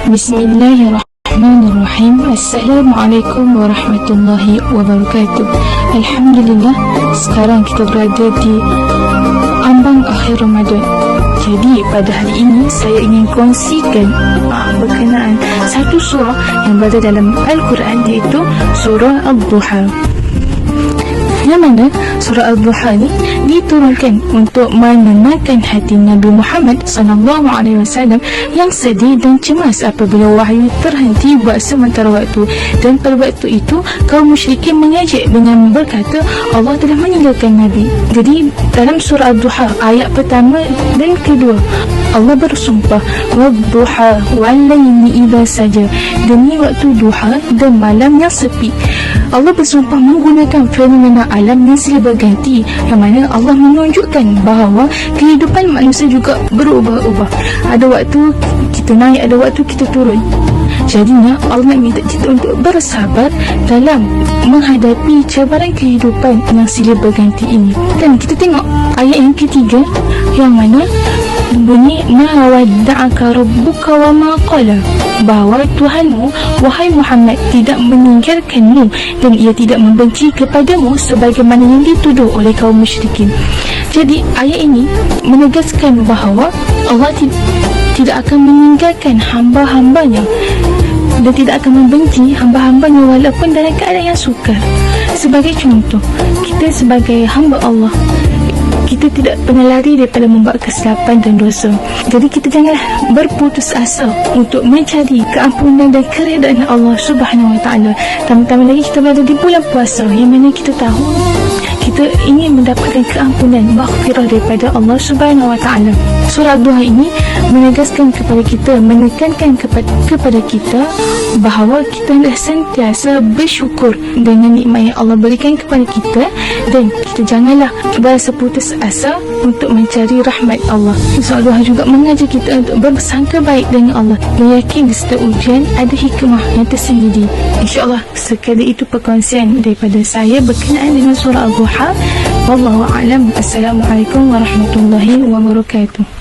Bismillahirrahmanirrahim. Assalamualaikum warahmatullahi wabarakatuh. Alhamdulillah, sekarang kita berada di ambang akhir Ramadan. Jadi pada hari ini saya ingin kongsikan berkenaan satu surah yang berada dalam Al-Quran, iaitu surah Al-Duha. Yang mana surah Al-Duha ni diturunkan untuk menenangkan hati Nabi Muhammad SAW yang sedih dan cemas apabila wahyu terhenti buat sementara waktu. Dan pada waktu itu kaum musyrikin mengejek dengan berkata Allah telah meninggalkan Nabi. Jadi dalam surah Al-Duha ayat pertama dan kedua, Allah bersumpah Wad-duha wal-laili idza saja, demi waktu duha dan malam yang sepi. Allah bersumpah menggunakan fenomena alam yang silih berganti, yang mana Allah menunjukkan bahawa kehidupan manusia juga berubah-ubah. Ada waktu kita naik, ada waktu kita turun. Jadinya Allah minta kita untuk bersabar dalam menghadapi cabaran kehidupan yang silih berganti ini. Dan kita tengok ayat yang ketiga, yang mana bunyi ma wadda'aka rabbuka wa ma qala, bahawa Tuhanmu wahai Muhammad tidak meninggalkanmu dan ia tidak membenci kepadamu sebagaimana yang dituduh oleh kaum musyrikin. Jadi ayat ini menegaskan bahawa Allah tidak akan meninggalkan hamba-hambanya dan tidak akan membenci hamba-hambanya walaupun dalam keadaan yang sukar. Sebagai contoh, kita sebagai hamba Allah, kita tidak pernah lari daripada membuat kesilapan dan dosa. Jadi kita janganlah berputus asa untuk mencari keampunan dan keredaan Allah Subhanahu Wa Taala. Tambah-tambah lagi kita berada di bulan puasa, yang mana kita tahu kita ingin mendapatkan keampunan, maghfirah daripada Allah Subhanahu Wa Taala. Surah Duha ini menegaskan kepada kita, menekankan kepada kita bahawa kita dah sentiasa bersyukur dengan nikmat yang Allah berikan kepada kita, dan kita janganlah berasa putus asa untuk mencari rahmat Allah. Surah Duha juga mengajar kita untuk bersangka baik dengan Allah, yakin di setiap ujian ada hikmah yang tersendiri. InsyaAllah sekali itu perkongsian daripada saya berkenaan dengan surah Al-Duha. Wallahu a'lam. Assalamualaikum warahmatullahi wabarakatuh.